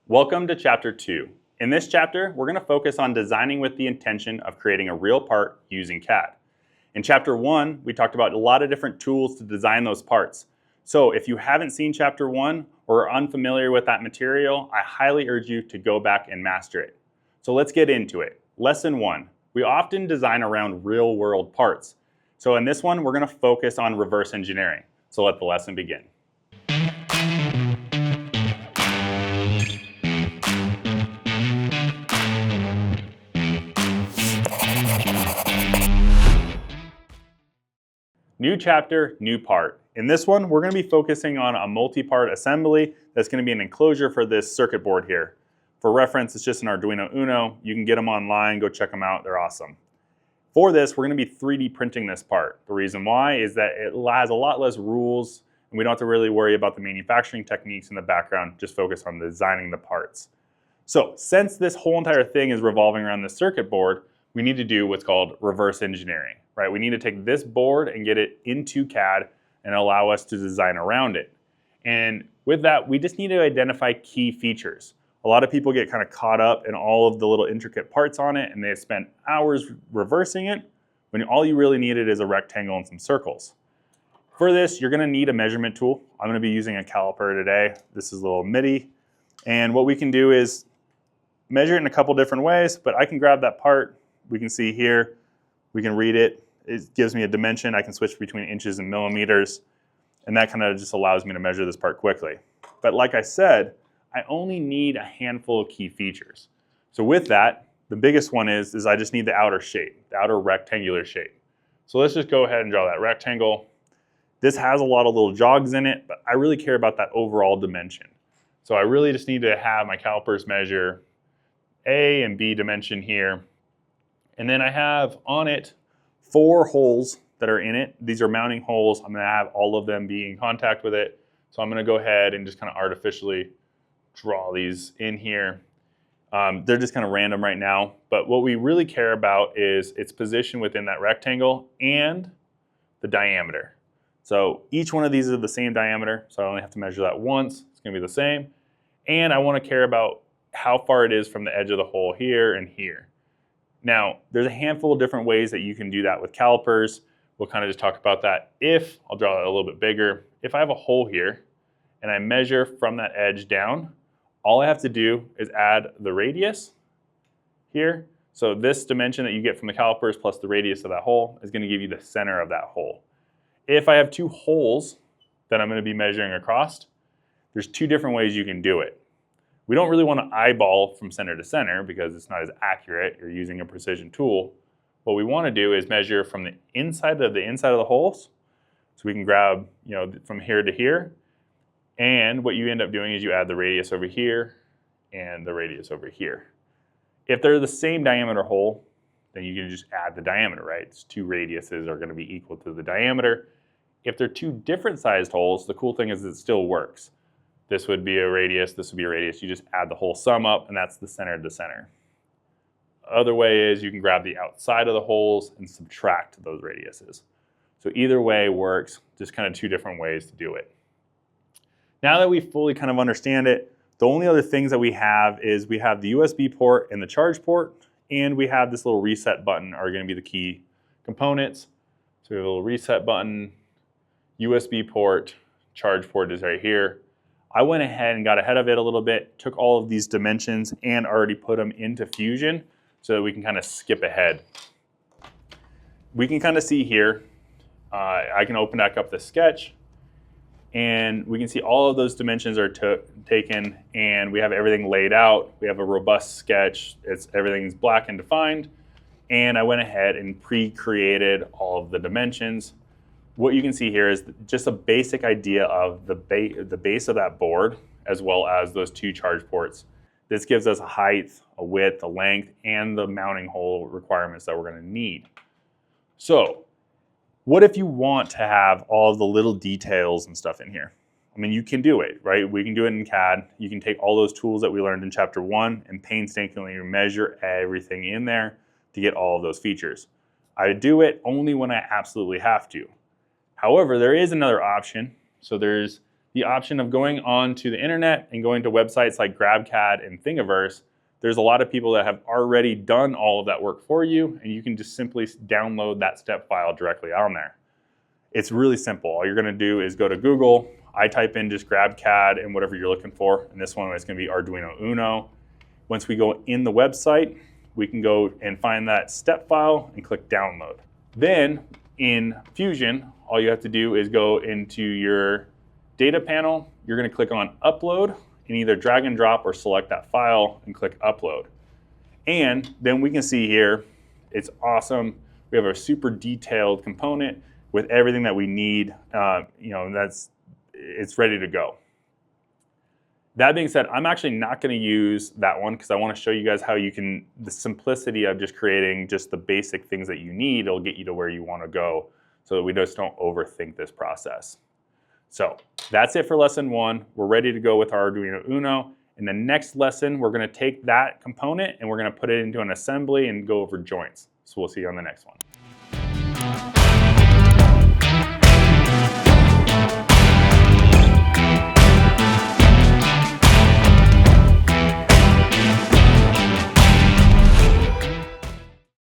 Welcome to Chapter 2. In this chapter, we're going to focus on designing with the intention of creating a real part using CAD. In Chapter 1, we talked about a lot of different tools to design those parts. So if you haven't seen Chapter 1 or are unfamiliar with that material, I highly urge you to go back and master it. So let's get into it. Lesson 1. We often design around real-world parts. So in this one, we're going to focus on reverse engineering. So let the lesson begin. New chapter, new part. In this one, we're going to be focusing on a multi-part assembly that's going to be an enclosure for this circuit board here. For reference, it's just an Arduino Uno. You can get them online, go check them out, they're awesome. For this, we're going to be 3D printing this part. The reason why is that it has a lot less rules and we don't have to really worry about the manufacturing techniques in the background, just focus on designing the parts. So since this whole entire thing is revolving around the circuit board, we need to do what's called reverse engineering, right? We need to take this board and get it into CAD and allow us to design around it. And with that, we just need to identify key features. A lot of people get kind of caught up in all of the little intricate parts on it and they spend hours reversing it when all you really needed is a rectangle and some circles. For this, you're gonna need a measurement tool. I'm gonna be using a caliper today. This is a little MIDI. And what we can do is measure it in a couple different ways, but I can grab that part. We can see here, we can read it. It gives me a dimension. I can switch between inches and millimeters. And that kind of just allows me to measure this part quickly. But like I said, I only need a handful of key features. So with that, the biggest one is I just need the outer shape, the outer rectangular shape. So let's just go ahead and draw that rectangle. This has a lot of little jogs in it, but I really care about that overall dimension. So I really just need to have my calipers measure A and B dimension here. And then I have on it 4 holes that are in it. These are mounting holes. I'm going to have all of them be in contact with it. So I'm going to go ahead and just kind of artificially draw these in here. They're just kind of random right now. But what we really care about is its position within that rectangle and the diameter. So each one of these are the same diameter. So I only have to measure that once. It's going to be the same. And I want to care about how far it is from the edge of the hole here and here. Now, there's a handful of different ways that you can do that with calipers. We'll kind of just talk about that. I'll draw it a little bit bigger. If I have a hole here and I measure from that edge down, all I have to do is add the radius here. So this dimension that you get from the calipers plus the radius of that hole is going to give you the center of that hole. If I have 2 holes that I'm going to be measuring across, there's 2 different ways you can do it. We don't really want to eyeball from center to center because it's not as accurate. You're using a precision tool. What we want to do is measure from the inside of the holes. So we can grab, from here to here. And what you end up doing is you add the radius over here and the radius over here. If they're the same diameter hole, then you can just add the diameter, right? It's 2 radiuses are going to be equal to the diameter. If they're 2 different sized holes, the cool thing is it still works. This would be a radius, this would be a radius. You just add the whole sum up, and that's the center to center. Other way is you can grab the outside of the holes and subtract those radiuses. So either way works, just kind of 2 different ways to do it. Now that we fully kind of understand it, the only other things that we have is we have the USB port and the charge port, and we have this little reset button are going to be the key components. So we have a little reset button, USB port, charge port is right here. I went ahead and got ahead of it a little bit, took all of these dimensions and already put them into Fusion so that we can kind of skip ahead. We can kind of see here, I can open back up the sketch and we can see all of those dimensions are taken and we have everything laid out. We have a robust sketch, everything's black and defined. And I went ahead and pre-created all of the dimensions. What you can see here is just a basic idea of the base of that board, as well as those 2 charge ports. This gives us a height, a width, a length, and the mounting hole requirements that we're going to need. So what if you want to have all of the little details and stuff in here? I mean, you can do it, right? We can do it in CAD. You can take all those tools that we learned in Chapter 1 and painstakingly measure everything in there to get all of those features. I do it only when I absolutely have to. However, there is another option. So there's the option of going onto the internet and going to websites like GrabCAD and Thingiverse. There's a lot of people that have already done all of that work for you, and you can just simply download that step file directly on there. It's really simple. All you're gonna do is go to Google. I type in just GrabCAD and whatever you're looking for. And this one is gonna be Arduino Uno. Once we go in the website, we can go and find that step file and click download. Then in Fusion, all you have to do is go into your data panel. You're gonna click on upload and either drag and drop or select that file and click upload. And then we can see here, it's awesome. We have a super detailed component with everything that we need. It's ready to go. That being said, I'm actually not going to use that one because I want to show you guys how you can, the simplicity of just creating just the basic things that you need, it'll get you to where you want to go so that we just don't overthink this process. So that's it for lesson 1. We're ready to go with our Arduino Uno. In the next lesson, we're going to take that component and we're going to put it into an assembly and go over joints. So we'll see you on the next one.